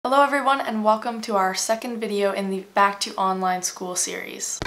Hello everyone and welcome to our second video in the Back to Online School series.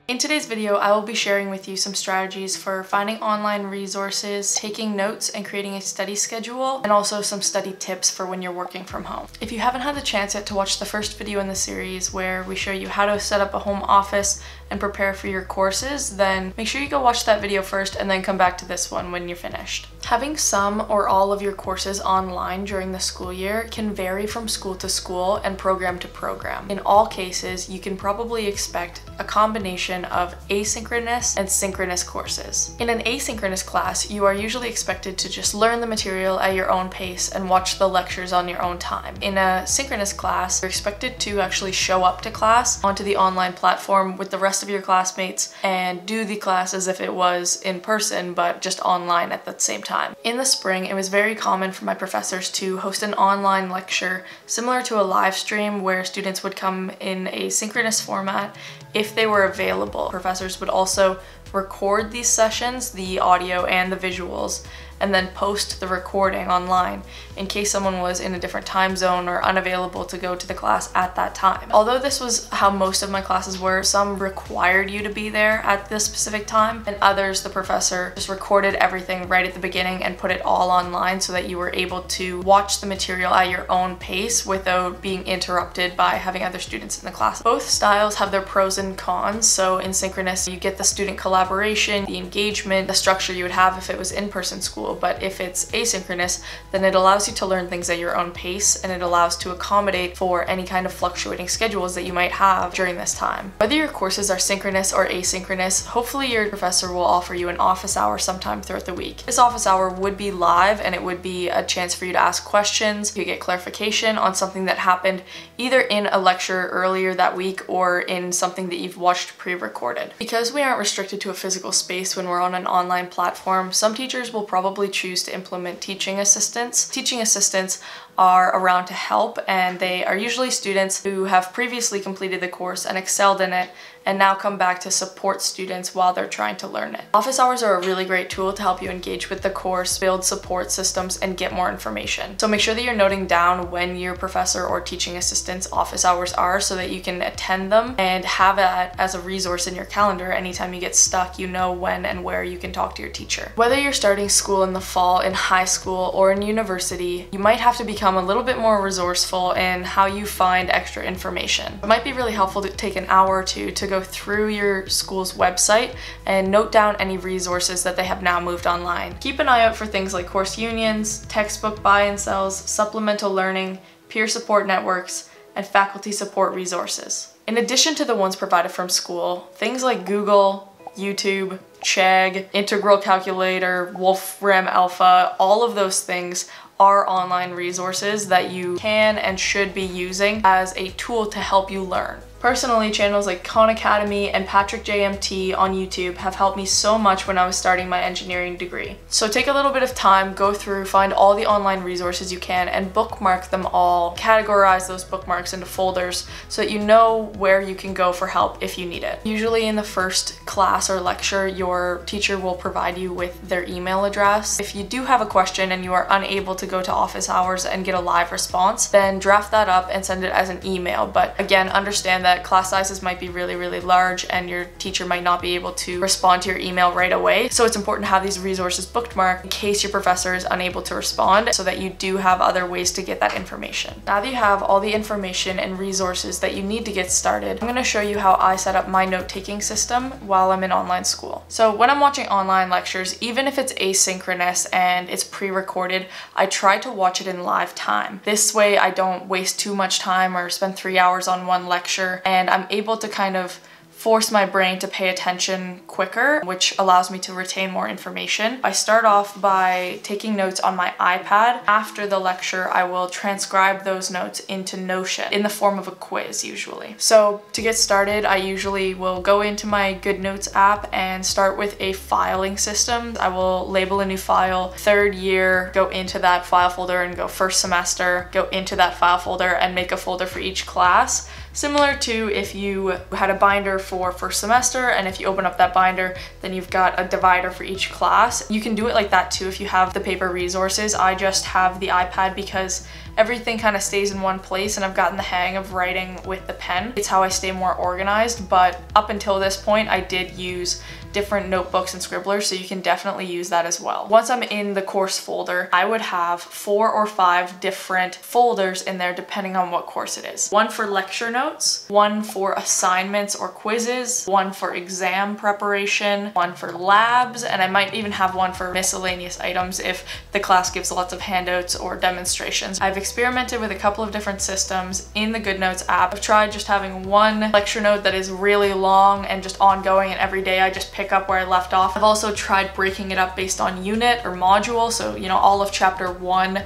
In today's video, I will be sharing with you some strategies for finding online resources, taking notes, and creating a study schedule, and also some study tips for when you're working from home. If you haven't had the chance yet to watch the first video in the series where we show you how to set up a home office and prepare for your courses, then make sure you go watch that video first and then come back to this one when you're finished. Having some or all of your courses online during the school year can vary from school to school and program to program. In all cases, you can probably expect a combination of asynchronous and synchronous courses. In an asynchronous class, you are usually expected to just learn the material at your own pace and watch the lectures on your own time. In a synchronous class, you're expected to actually show up to class onto the online platform with the rest of your classmates and do the class as if it was in person, but just online at the same time. In the spring, it was very common for my professors to host an online lecture similar to a live stream where students would come in a synchronous format if they were available. Professors would also record these sessions, the audio and the visuals, and then post the recording online in case someone was in a different time zone or unavailable to go to the class at that time. Although this was how most of my classes were, some required you to be there at this specific time, and others the professor just recorded everything right at the beginning and put it all online so that you were able to watch the material at your own pace without being interrupted by having other students in the class. Both styles have their pros and cons. So in synchronous, you get the student collaboration, the engagement, the structure you would have if it was in-person school. But if it's asynchronous, then it allows you to learn things at your own pace, and it allows to accommodate for any kind of fluctuating schedules that you might have during this time. Whether your courses are synchronous or asynchronous, hopefully your professor will offer you an office hour sometime throughout the week. This office hour would be live, and it would be a chance for you to ask questions, you get clarification on something that happened either in a lecture earlier that week or in something that you've watched pre-recorded. Because we aren't restricted to a physical space when we're on an online platform, some teachers will probably choose to implement teaching assistants. Teaching assistants are around to help, and they are usually students who have previously completed the course and excelled in it and now come back to support students while they're trying to learn it. Office hours are a really great tool to help you engage with the course, build support systems, and get more information. So make sure that you're noting down when your professor or teaching assistant's office hours are so that you can attend them and have it as a resource in your calendar. Anytime you get stuck, you know when and where you can talk to your teacher. Whether you're starting school in the fall, in high school, or in university, you might have to become a little bit more resourceful in how you find extra information. It might be really helpful to take an hour or two to go through your school's website and note down any resources that they have now moved online. Keep an eye out for things like course unions, textbook buy and sells, supplemental learning, peer support networks, and faculty support resources. In addition to the ones provided from school, things like Google, YouTube, Chegg, Integral Calculator, Wolfram Alpha, all of those things are online resources that you can and should be using as a tool to help you learn. Personally, channels like Khan Academy and Patrick JMT on YouTube have helped me so much when I was starting my engineering degree. So take a little bit of time, go through, find all the online resources you can, and bookmark them all. Categorize those bookmarks into folders so that you know where you can go for help if you need it. Usually in the first class or lecture, your teacher will provide you with their email address. If you do have a question and you are unable to go to office hours and get a live response, then draft that up and send it as an email. But again, understand that class sizes might be really large and your teacher might not be able to respond to your email right away. So it's important to have these resources bookmarked in case your professor is unable to respond, so that you do have other ways to get that information. Now that you have all the information and resources that you need to get started, I'm going to show you how I set up my note-taking system while I'm in online school. So when I'm watching online lectures, even if it's asynchronous and it's pre-recorded, I try to watch it in live time. This way I don't waste too much time or spend 3 hours on one lecture, and I'm able to kind of force my brain to pay attention quicker, which allows me to retain more information. I start off by taking notes on my iPad. After the lecture, I will transcribe those notes into Notion in the form of a quiz usually. So to get started, I usually will go into my GoodNotes app and start with a filing system. I will label a new file, third year, go into that file folder and go first semester, go into that file folder and make a folder for each class. similar to if you had a binder for first semester, and if you open up that binder, then you've got a divider for each class. You can do it like that too if you have the paper resources. I just have the iPad because everything kind of stays in one place, and I've gotten the hang of writing with the pen. It's how I stay more organized, but up until this point, I did use different notebooks and scribblers, so you can definitely use that as well. Once I'm in the course folder, I would have 4 or 5 different folders in there depending on what course it is. One for lecture notes, one for assignments or quizzes, one for exam preparation, one for labs, and I might even have one for miscellaneous items if the class gives lots of handouts or demonstrations. I've experimented with a couple of different systems in the GoodNotes app. I've tried just having one lecture note that is really long and just ongoing, and every day I just pick up where I left off. I've also tried breaking it up based on unit or module, so you know, all of chapter 1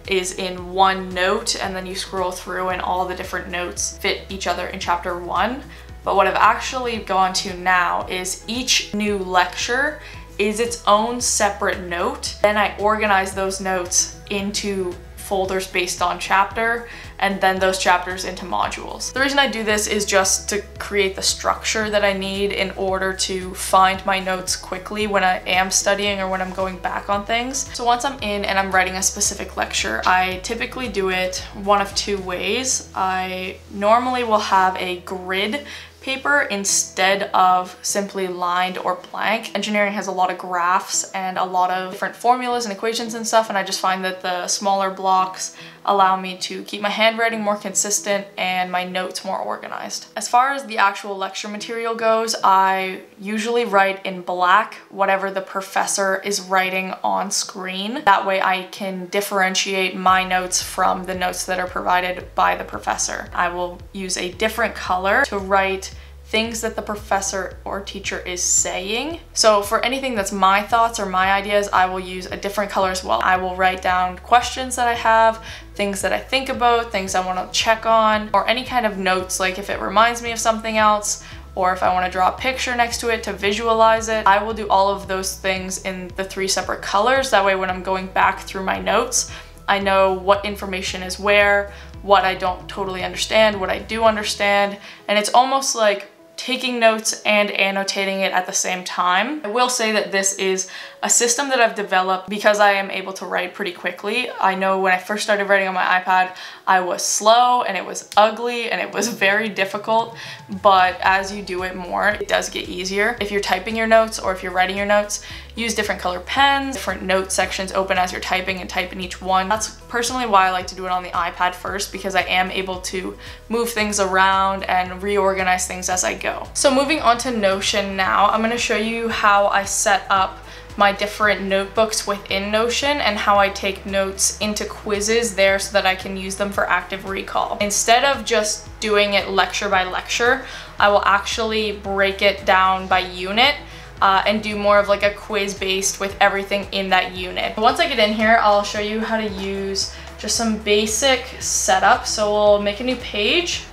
is in one note, and then you scroll through and all the different notes fit each other in chapter 1. But what I've actually gone to now is each new lecture is its own separate note. Then I organize those notes into folders based on chapter, and then those chapters into modules. The reason I do this is just to create the structure that I need in order to find my notes quickly when I am studying or when I'm going back on things. So once I'm in and I'm writing a specific lecture, I typically do it one of 2 ways. I normally will have a grid paper instead of simply lined or blank. Engineering has a lot of graphs and a lot of different formulas and equations and stuff, and I just find that the smaller blocks allow me to keep my handwriting more consistent and my notes more organized. As far as the actual lecture material goes, I usually write in black whatever the professor is writing on screen. That way I can differentiate my notes from the notes that are provided by the professor. I will use a different color to write things that the professor or teacher is saying. So for anything that's my thoughts or my ideas, I will use a different color as well. I will write down questions that I have, things that I think about, things I want to check on, or any kind of notes, like if it reminds me of something else, or if I want to draw a picture next to it to visualize it. I will do all of those things in the 3 separate colors. That way when I'm going back through my notes, I know what information is where, what I don't totally understand, what I do understand, and it's almost like taking notes and annotating it at the same time. I will say that this is a system that I've developed because I am able to write pretty quickly. I know when I first started writing on my iPad, I was slow and it was ugly and it was very difficult, but as you do it more, it does get easier. If you're typing your notes or if you're writing your notes, use different color pens, different note sections open as you're typing and type in each one. That's personally why I like to do it on the iPad first, because I am able to move things around and reorganize things as I go. So moving on to Notion now, I'm going to show you how I set up my different notebooks within Notion and how I take notes into quizzes there so that I can use them for active recall. Instead of just doing it lecture by lecture, I will actually break it down by unit and do more of like a quiz based with everything in that unit. Once I get in here, I'll show you how to use just some basic setup. So we'll make a new page.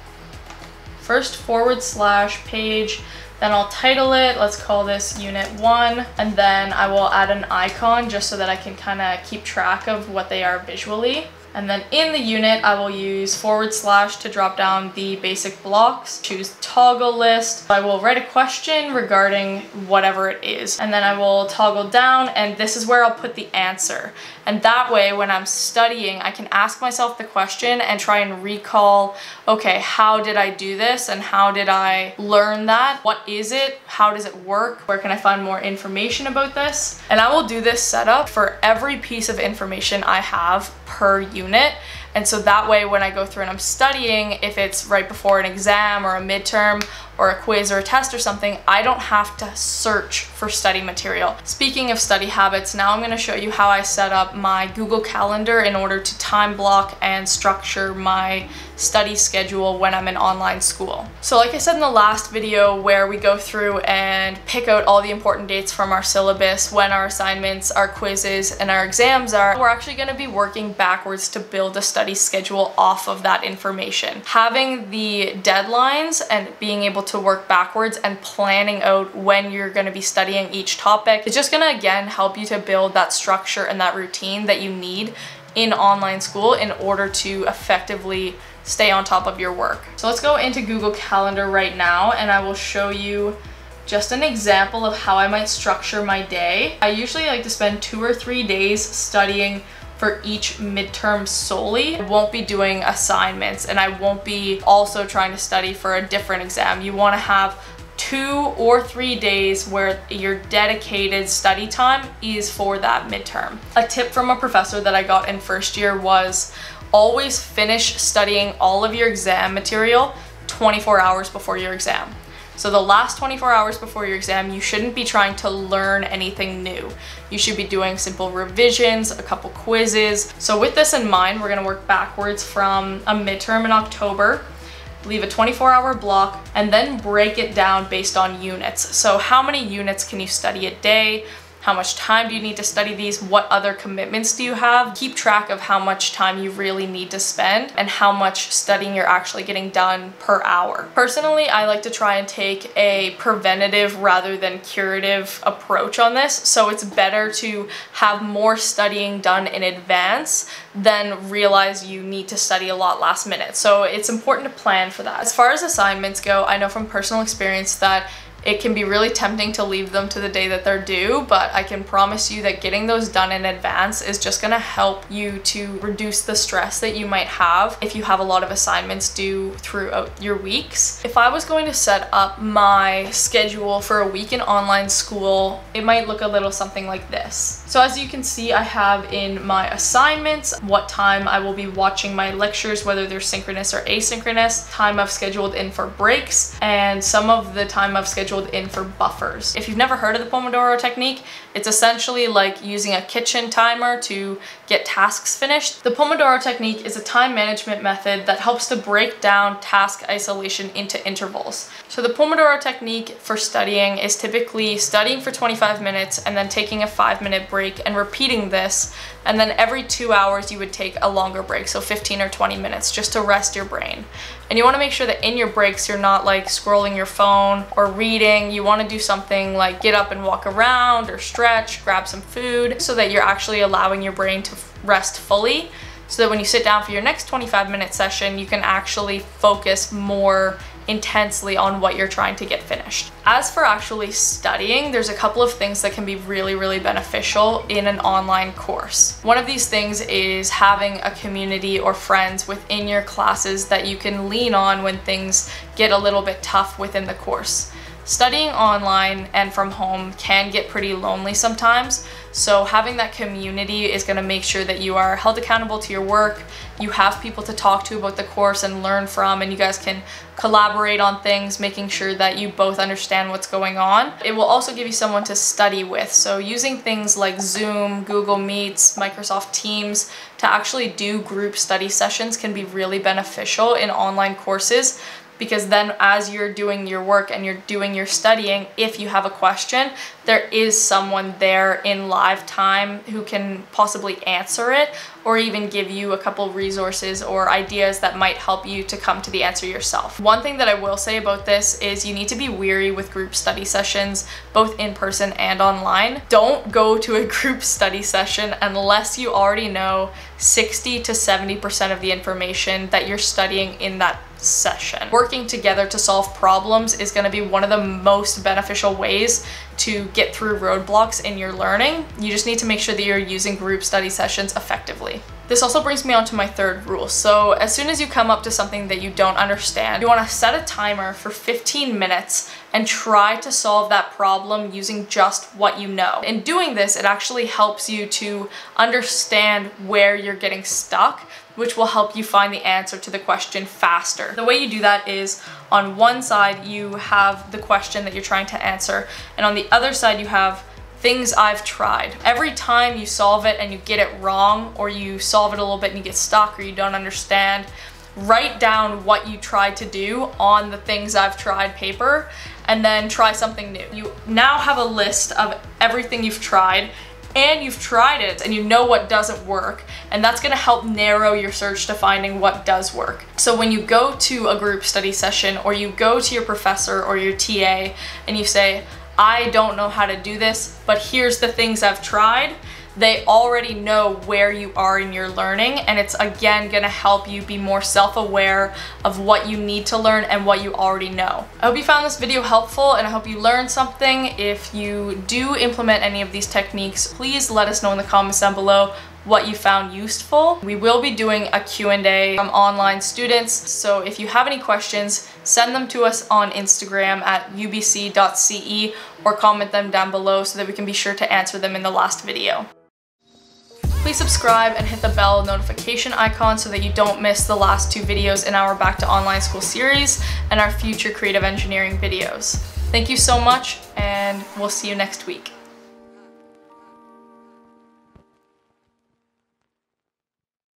First / page, then I'll title it, let's call this Unit 1, and then I will add an icon just so that I can kind of keep track of what they are visually. And then in the unit, I will use / to drop down the basic blocks, choose toggle list. I will write a question regarding whatever it is, and then I will toggle down, and this is where I'll put the answer. And that way, when I'm studying, I can ask myself the question and try and recall, okay, how did I do this? And how did I learn that? What is it? How does it work? Where can I find more information about this? And I will do this setup for every piece of information I have per unit. And so that way when I go through and I'm studying, if it's right before an exam or a midterm or a quiz or a test or something, I don't have to search for study material. Speaking of study habits, now I'm going to show you how I set up my Google Calendar in order to time block and structure my study schedule when I'm in online school. So like I said in the last video where we go through and pick out all the important dates from our syllabus, when our assignments, our quizzes, and our exams are, we're actually going to be working backwards to build a study schedule off of that information. Having the deadlines and being able to work backwards and planning out when you're going to be studying each topic is just going to again help you to build that structure and that routine that you need in online school in order to effectively stay on top of your work. So let's go into Google Calendar right now, and I will show you just an example of how I might structure my day. I usually like to spend 2 or 3 days studying for each midterm solely. I won't be doing assignments, and I won't be also trying to study for a different exam. You want to have 2 or 3 days where your dedicated study time is for that midterm. A tip from a professor that I got in first year was always finish studying all of your exam material 24 hours before your exam. So the last 24 hours before your exam, you shouldn't be trying to learn anything new. You should be doing simple revisions, a couple quizzes. So with this in mind, we're gonna work backwards from a midterm in October, leave a 24-hour block, and then break it down based on units. So how many units can you study a day? How much time do you need to study these? What other commitments do you have? Keep track of how much time you really need to spend and how much studying you're actually getting done per hour. Personally, I like to try and take a preventative rather than curative approach on this. So it's better to have more studying done in advance than realize you need to study a lot last minute. So it's important to plan for that. As far as assignments go, I know from personal experience that it can be really tempting to leave them to the day that they're due, but I can promise you that getting those done in advance is just gonna help you to reduce the stress that you might have if you have a lot of assignments due throughout your weeks. If I was going to set up my schedule for a week in online school, it might look a little something like this. So as you can see, I have in my assignments what time I will be watching my lectures, whether they're synchronous or asynchronous, time I've scheduled in for breaks, and some of the time I've scheduled in for buffers. If you've never heard of the Pomodoro technique, it's essentially like using a kitchen timer to get tasks finished. The Pomodoro technique is a time management method that helps to break down task isolation into intervals. So the Pomodoro technique for studying is typically studying for 25 minutes and then taking a 5-minute break and repeating this, and then every 2 hours you would take a longer break, so 15 or 20 minutes, just to rest your brain. And you want to make sure that in your breaks you're not like scrolling your phone or reading. You want to do something like get up and walk around or stretch, grab some food, so that you're actually allowing your brain to rest fully, so that when you sit down for your next 25-minute session, you can actually focus more intensely on what you're trying to get finished. As for actually studying, there's a couple of things that can be really beneficial in an online course. One of these things is having a community or friends within your classes that you can lean on when things get a little bit tough within the course. Studying online and from home can get pretty lonely sometimes, so having that community is going to make sure that you are held accountable to your work, you have people to talk to about the course and learn from, and you guys can collaborate on things, making sure that you both understand what's going on. It will also give you someone to study with, so using things like Zoom, Google Meets, Microsoft Teams to actually do group study sessions can be really beneficial in online courses, because then as you're doing your work and you're doing your studying, if you have a question, there is someone there in live time who can possibly answer it or even give you a couple resources or ideas that might help you to come to the answer yourself. One thing that I will say about this is you need to be wary with group study sessions, both in person and online. Don't go to a group study session unless you already know 60 to 70% of the information that you're studying in that session. Working together to solve problems is going to be one of the most beneficial ways to get through roadblocks in your learning. You just need to make sure that you're using group study sessions effectively. This also brings me on to my third rule. So as soon as you come up to something that you don't understand, you want to set a timer for 15 minutes and try to solve that problem using just what you know. In doing this, it actually helps you to understand where you're getting stuck, which will help you find the answer to the question faster. The way you do that is on one side you have the question that you're trying to answer, and on the other side you have things I've tried. Every time you solve it and you get it wrong, or you solve it a little bit and you get stuck or you don't understand, write down what you tried to do on the things I've tried paper and then try something new. You now have a list of everything you've tried, and you've tried it and you know what doesn't work, and that's going to help narrow your search to finding what does work. So when you go to a group study session or you go to your professor or your TA and you say, I don't know how to do this, but here's the things I've tried, they already know where you are in your learning, and it's again gonna help you be more self-aware of what you need to learn and what you already know. I hope you found this video helpful, and I hope you learned something. If you do implement any of these techniques, please let us know in the comments down below what you found useful. We will be doing a Q&A from online students, so if you have any questions, send them to us on Instagram at ubc.ce or comment them down below so that we can be sure to answer them in the last video. Please subscribe and hit the bell notification icon so that you don't miss the last 2 videos in our Back to Online School series and our future creative engineering videos. Thank you so much, and we'll see you next week.